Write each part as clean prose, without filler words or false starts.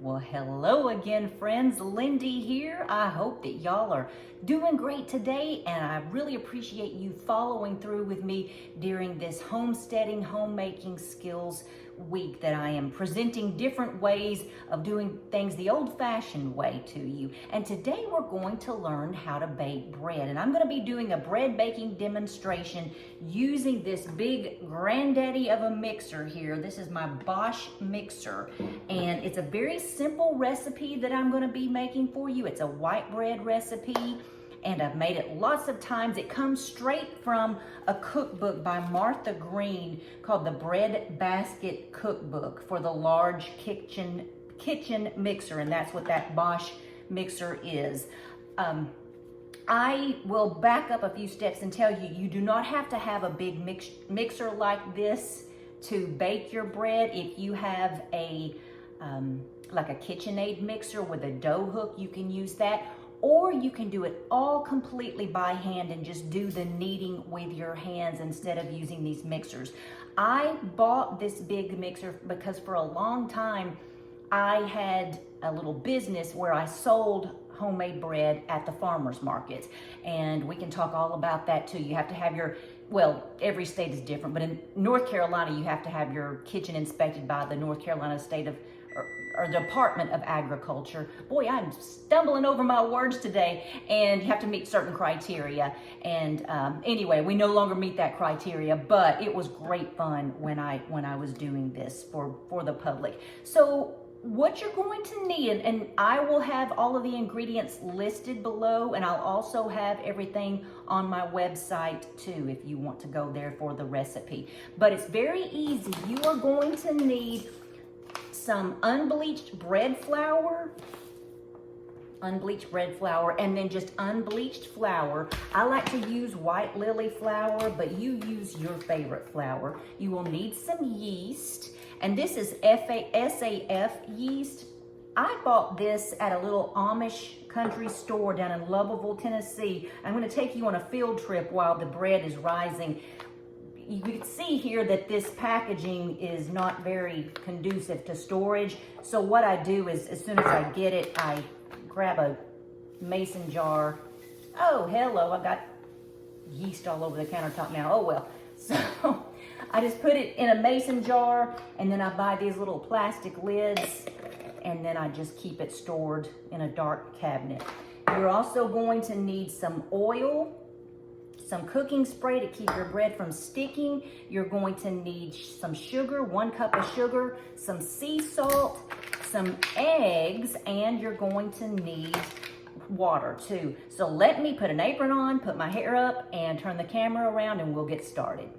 Well, hello again, friends. Lindy here. I hope that y'all are doing great today, and I really appreciate you following through with me during this homesteading, homemaking skills week that I am presenting different ways of doing things the old-fashioned way to you. And today we're going to learn how to bake bread, and I'm going to be doing a bread baking demonstration using this big granddaddy of a mixer here. This is my Bosch mixer, and it's a very simple recipe that I'm going to be making for you. It's a white bread recipe, and I've made it lots of times. It comes straight from a cookbook by Martha Green called the Bread Basket Cookbook for the large kitchen mixer, and that's what that Bosch mixer is. I will back up a few steps and tell you, you do not have to have a big mixer like this to bake your bread. If you have a like a KitchenAid mixer with a dough hook, you can use that. Or you can do it all completely by hand and just do the kneading with your hands instead of using these mixers. I bought this big mixer because for a long time I had a little business where I sold homemade bread at the farmers markets, and we can talk all about that too. You have to have your, well, every state is different, but in North Carolina you have to have your kitchen inspected by the North Carolina State of or Department of Agriculture. Boy, I'm stumbling over my words today, and you have to meet certain criteria. And anyway, we no longer meet that criteria, but it was great fun when I was doing this for the public. So what you're going to need, and I will have all of the ingredients listed below, and I'll also have everything on my website too if you want to go there for the recipe. But it's very easy. You are going to need some unbleached bread flour, and then just unbleached flour. I like to use white lily flour, but you use your favorite flour. You will need some yeast, and this is SAF yeast. I bought this at a little Amish country store down in Lobelville, Tennessee. I'm going to take you on a field trip while the bread is rising. You can see here that this packaging is not very conducive to storage. So what I do is, as soon as I get it, I grab a mason jar. Oh, hello, I've got yeast all over the countertop now. Oh, well. So I just put it in a mason jar, and then I buy these little plastic lids, and then I just keep it stored in a dark cabinet. You're also going to need some oil, some cooking spray to keep your bread from sticking. You're going to need some sugar, 1 cup of sugar, some sea salt, some eggs, and you're going to need water too. So let me put an apron on, put my hair up, and turn the camera around, and we'll get started.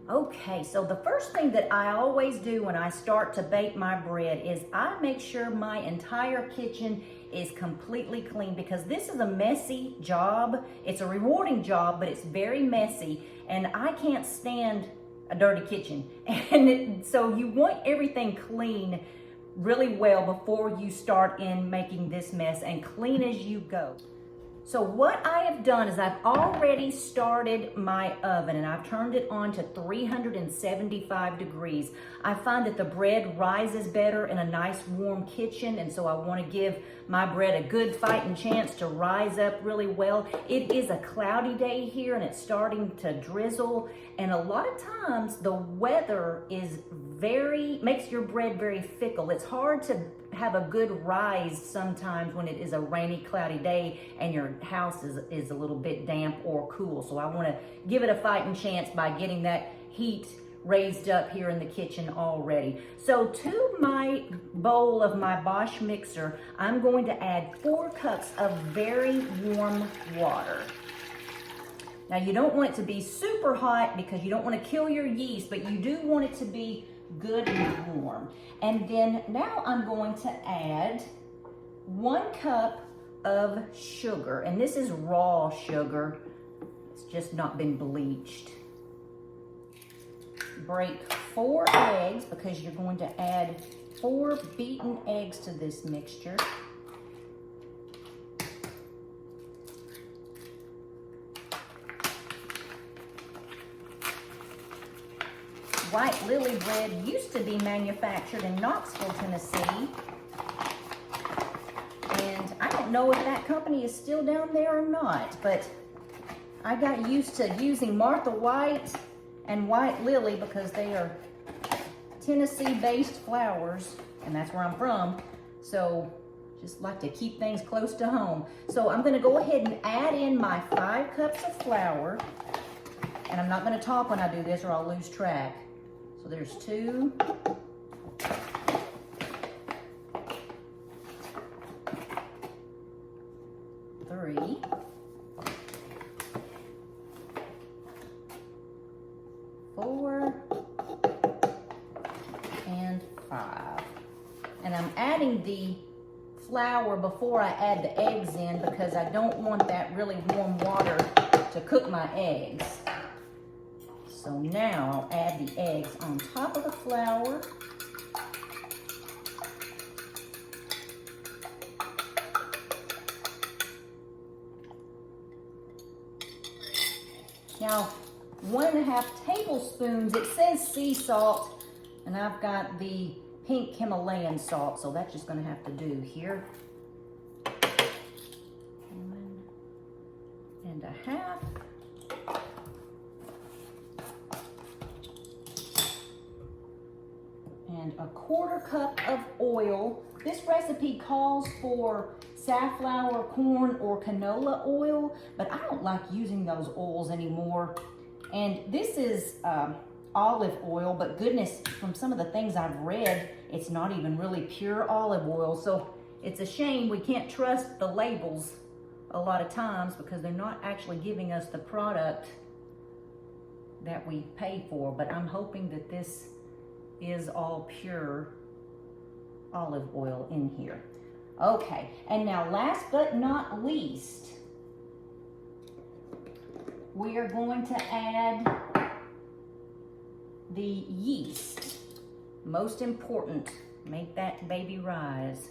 Okay, so the first thing that I always do when I start to bake my bread is I make sure my entire kitchen is completely clean, because this is a messy job. It's a rewarding job, but it's very messy, and I can't stand a dirty kitchen. And so you want everything clean really well before you start in making this mess, and clean as you go. So what I have done is I've already started my oven, and I've turned it on to 375 degrees. I find that the bread rises better in a nice warm kitchen, and so I want to give my bread a good fighting chance to rise up really well. It is a cloudy day here, and it's starting to drizzle, and a lot of times the weather is makes your bread very fickle. It's hard to have a good rise sometimes when it is a rainy, cloudy day and your house is a little bit damp or cool. So I want to give it a fighting chance by getting that heat raised up here in the kitchen already. So to my bowl of my Bosch mixer, I'm going to add 4 cups of very warm water. Now you don't want it to be super hot because you don't want to kill your yeast, but you do want it to be good and warm. And then now I'm going to add 1 cup of sugar, and this is raw sugar. It's just not been bleached. Break 4 eggs, because you're going to add 4 beaten eggs to this mixture. White lily bread used to be manufactured in Knoxville, Tennessee, don't know if that company is still down there or not, but I got used to using Martha White and White Lily because they are Tennessee-based flours, and that's where I'm from. So just like to keep things close to home. So I'm gonna go ahead and add in my 5 cups of flour, and I'm not gonna talk when I do this or I'll lose track. So there's 2, 3, 4, and 5. And I'm adding the flour before I add the eggs in because I don't want that really warm water to cook my eggs. So now I'll add the eggs on top of the flour. Now, 1.5 tablespoons, it says sea salt, and I've got the pink Himalayan salt, so that's just gonna have to do here. 1.5. And 1/4 cup of oil. This recipe calls for safflower, corn, or canola oil, but I don't like using those oils anymore. And this is olive oil, but goodness, from some of the things I've read, it's not even really pure olive oil. So it's a shame we can't trust the labels a lot of times because they're not actually giving us the product that we pay for. But I'm hoping that this is all pure olive oil in here. Okay, and now last but not least, we are going to add the yeast. Most important, make that baby rise.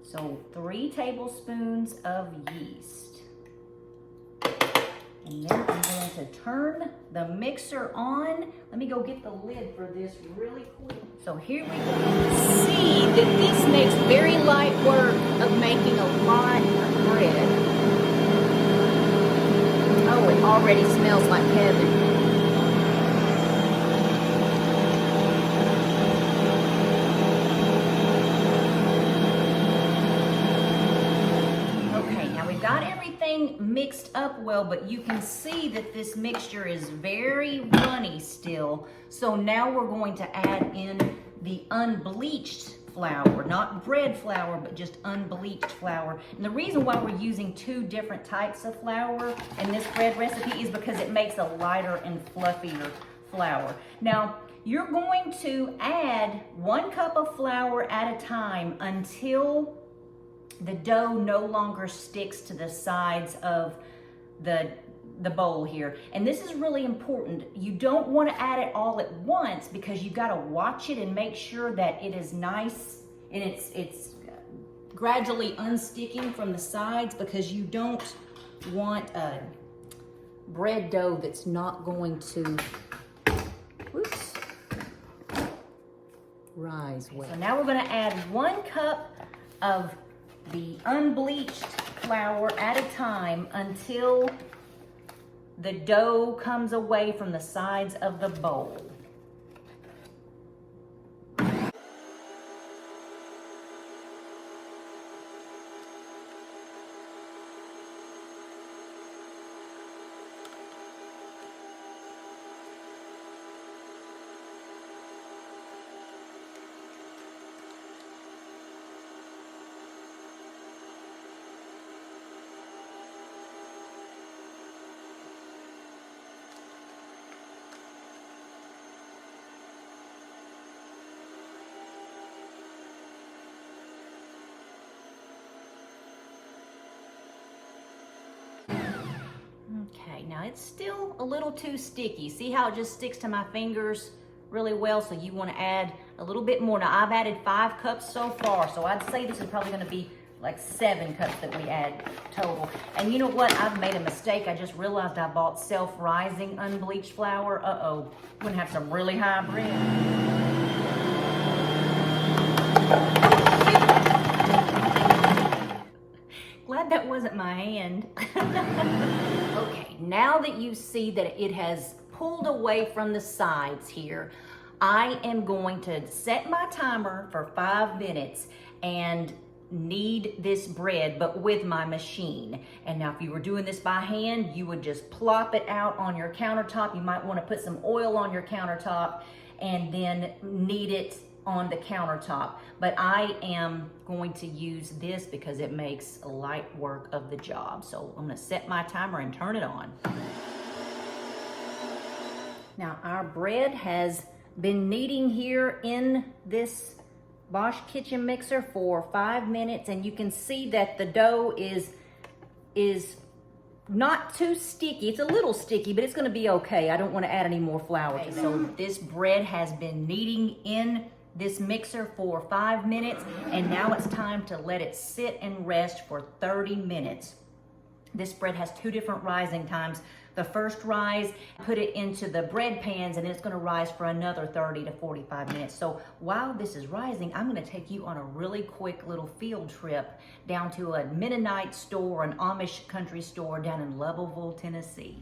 So 3 tablespoons of yeast. And then I'm going to turn the mixer on. Let me go get the lid for this really quick. So here we go. See that this makes very light work of making a lot of bread. Oh, it already smells like heaven. Mixed up well, but you can see that this mixture is very runny still. So now we're going to add in the unbleached flour, not bread flour, but just unbleached flour. And the reason why we're using 2 different types of flour in this bread recipe is because it makes a lighter and fluffier flour. Now, you're going to add 1 cup of flour at a time until the dough no longer sticks to the sides of the bowl here. And this is really important. You don't want to add it all at once because you've got to watch it and make sure that it is nice and it's gradually unsticking from the sides, because you don't want a bread dough that's not going to rise well. So now we're going to add 1 cup of the unbleached flour at a time until the dough comes away from the sides of the bowl. Okay, now it's still a little too sticky. See how it just sticks to my fingers really well? So you want to add a little bit more. Now I've added 5 cups so far, so I'd say this is probably going to be like 7 cups that we add total. And you know what? I've made a mistake. I just realized I bought self-rising unbleached flour. Uh-oh, we're going to have some really high bread. wasn't my hand. Okay, now that you see that it has pulled away from the sides here, I am going to set my timer for 5 minutes and knead this bread, but with my machine. And now if you were doing this by hand, you would just plop it out on your countertop. You might want to put some oil on your countertop and then knead it on the countertop. But I am going to use this because it makes light work of the job. So I'm going to set my timer and turn it on. Now our bread has been kneading here in this Bosch kitchen mixer for 5 minutes, and you can see that the dough is not too sticky. It's a little sticky, but it's gonna be okay. I don't wanna add any more flour. Okay, so this bread has been kneading in this mixer for 5 minutes, and now it's time to let it sit and rest for 30 minutes. This bread has 2 different rising times. The first rise, put it into the bread pans, and it's gonna rise for another 30 to 45 minutes. So while this is rising, I'm gonna take you on a really quick little field trip down to a Mennonite store, an Amish country store down in Lobelville, Tennessee.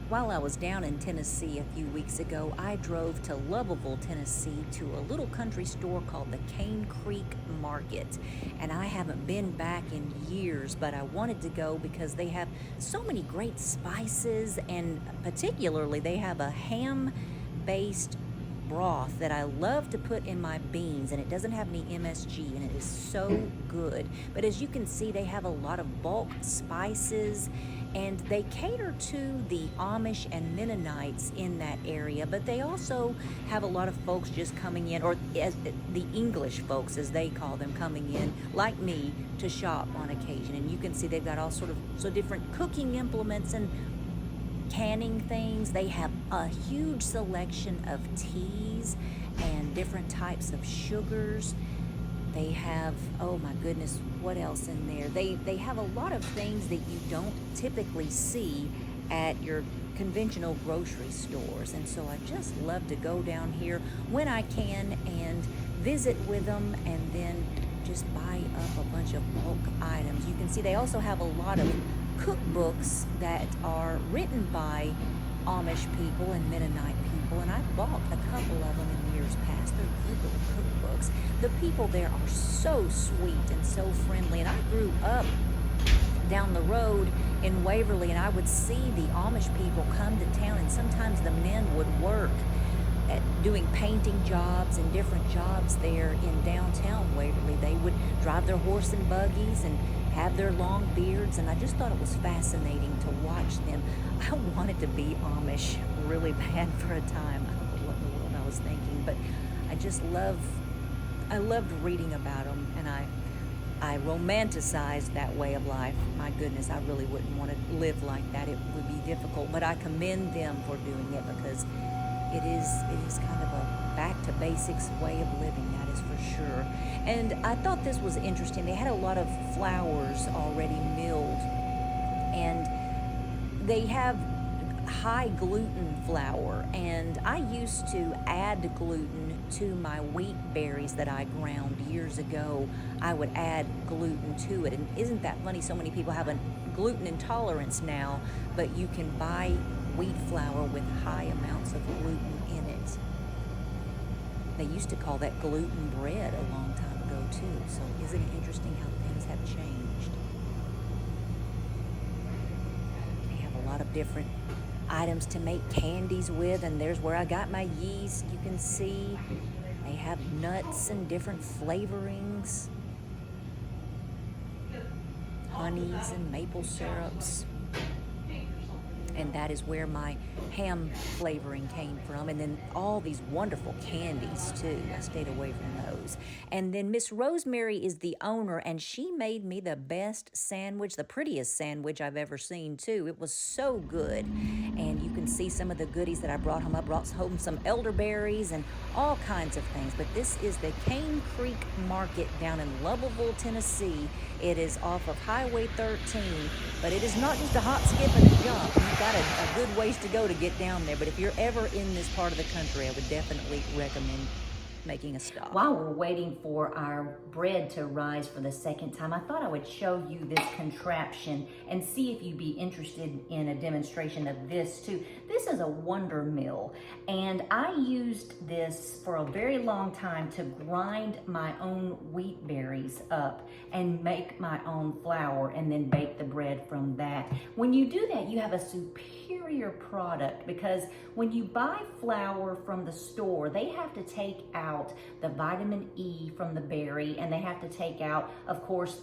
While I was down in Tennessee a few weeks ago, I drove to Lobelville, Tennessee to a little country store called the Cane Creek Market. And I haven't been back in years, but I wanted to go because they have so many great spices, and particularly they have a ham-based broth that I love to put in my beans, and it doesn't have any MSG, and it is so good. But as you can see, they have a lot of bulk spices, and they cater to the Amish and Mennonites in that area, but they also have a lot of folks just coming in, or as the English folks as they call them, coming in like me to shop on occasion. And you can see they've got all sort of different cooking implements and canning things. They have a huge selection of teas and different types of sugars. They have, oh my goodness, what else in there? They have a lot of things that you don't typically see at your conventional grocery stores. And so I just love to go down here when I can and visit with them, and then just buy up a bunch of bulk items. You can see they also have a lot of cookbooks that are written by Amish people and Mennonite people, and I bought a couple of them in years past. They're good little cookbooks. The people there are so sweet and so friendly, and I grew up down the road in Waverly, and I would see the Amish people come to town, and sometimes the men would work at doing painting jobs and different jobs there in downtown Waverly. They would drive their horse and buggies and have their long beards, and I just thought it was fascinating to watch them. I wanted to be Amish really bad for a time. I don't know what in the world I was thinking, but I loved reading about them, and I romanticized that way of life. My goodness, I really wouldn't want to live like that. It would be difficult, but I commend them for doing it, because it is kind of a back to basics way of living, that is for sure. And I thought this was interesting. They had a lot of flours already milled, and they have high gluten flour, and I used to add gluten to my wheat berries that I ground years ago. I would add gluten to it, and isn't that funny? So many people have a gluten intolerance now, but you can buy wheat flour with high amounts of gluten in it. They used to call that gluten bread a long time ago too, so isn't it interesting how things have changed? They have a lot of different items to make candies with, and there's where I got my yeast. You can see they have nuts and different flavorings, honeys and maple syrups, and that is where my ham flavoring came from. And then all these wonderful candies too. I stayed away from those. And then Miss Rosemary is the owner, and she made me the best sandwich, the prettiest sandwich I've ever seen too. It was so good. And you can see some of the goodies that I brought home. I brought home some elderberries and all kinds of things. But this is the Cane Creek Market down in Lobelville, Tennessee. It is off of Highway 13, but it is not just a hop, skip, and a jump. You've got a good ways to go to get down there. But if you're ever in this part of the country, I would definitely recommend making a stop. While we're waiting for our bread to rise for the second time, I thought I would show you this contraption and see if you'd be interested in a demonstration of this too. This is a Wonder Mill, and I used this for a very long time to grind my own wheat berries up and make my own flour and then bake the bread from that. When you do that, you have a superior product, because when you buy flour from the store, they have to take out the vitamin E from the berry, and they have to take out, of course,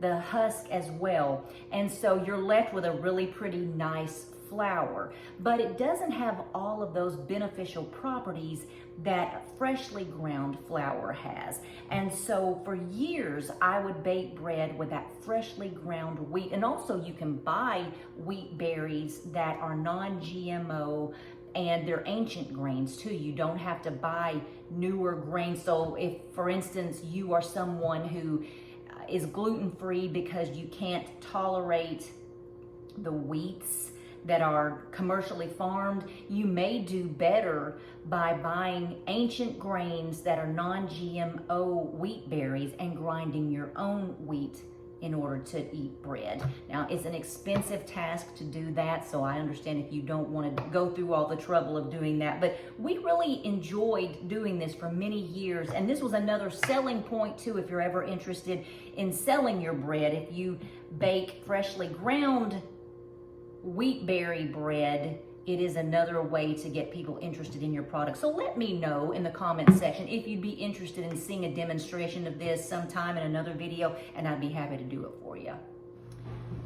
the husk as well. And so you're left with a really pretty nice flour, but it doesn't have all of those beneficial properties that freshly ground flour has. And so for years, I would bake bread with that freshly ground wheat. And also you can buy wheat berries that are non-GMO, and they're ancient grains too. You don't have to buy newer grains. So if, for instance, you are someone who is gluten-free because you can't tolerate the wheats that are commercially farmed, you may do better by buying ancient grains that are non-GMO wheat berries and grinding your own wheat in order to eat bread. Now, it's an expensive task to do that, so I understand if you don't want to go through all the trouble of doing that, but we really enjoyed doing this for many years, and this was another selling point too if you're ever interested in selling your bread. If you bake freshly ground wheat berry bread, it is another way to get people interested in your product. So let me know in the comment section if you'd be interested in seeing a demonstration of this sometime in another video, and I'd be happy to do it for you.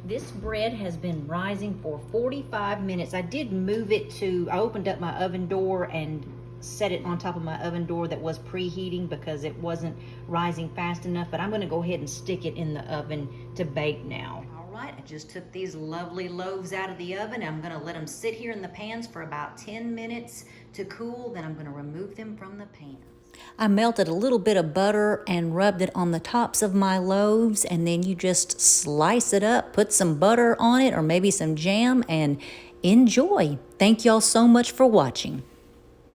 This bread has been rising for 45 minutes. I did move it to, I opened up my oven door and set it on top of my oven door that was preheating because it wasn't rising fast enough, but I'm gonna go ahead and stick it in the oven to bake now. Right, I just took these lovely loaves out of the oven. I'm gonna let them sit here in the pans for about 10 minutes to cool, then I'm gonna remove them from the pan. I melted a little bit of butter and rubbed it on the tops of my loaves, and then you just slice it up, put some butter on it or maybe some jam, and enjoy. Thank y'all so much for watching.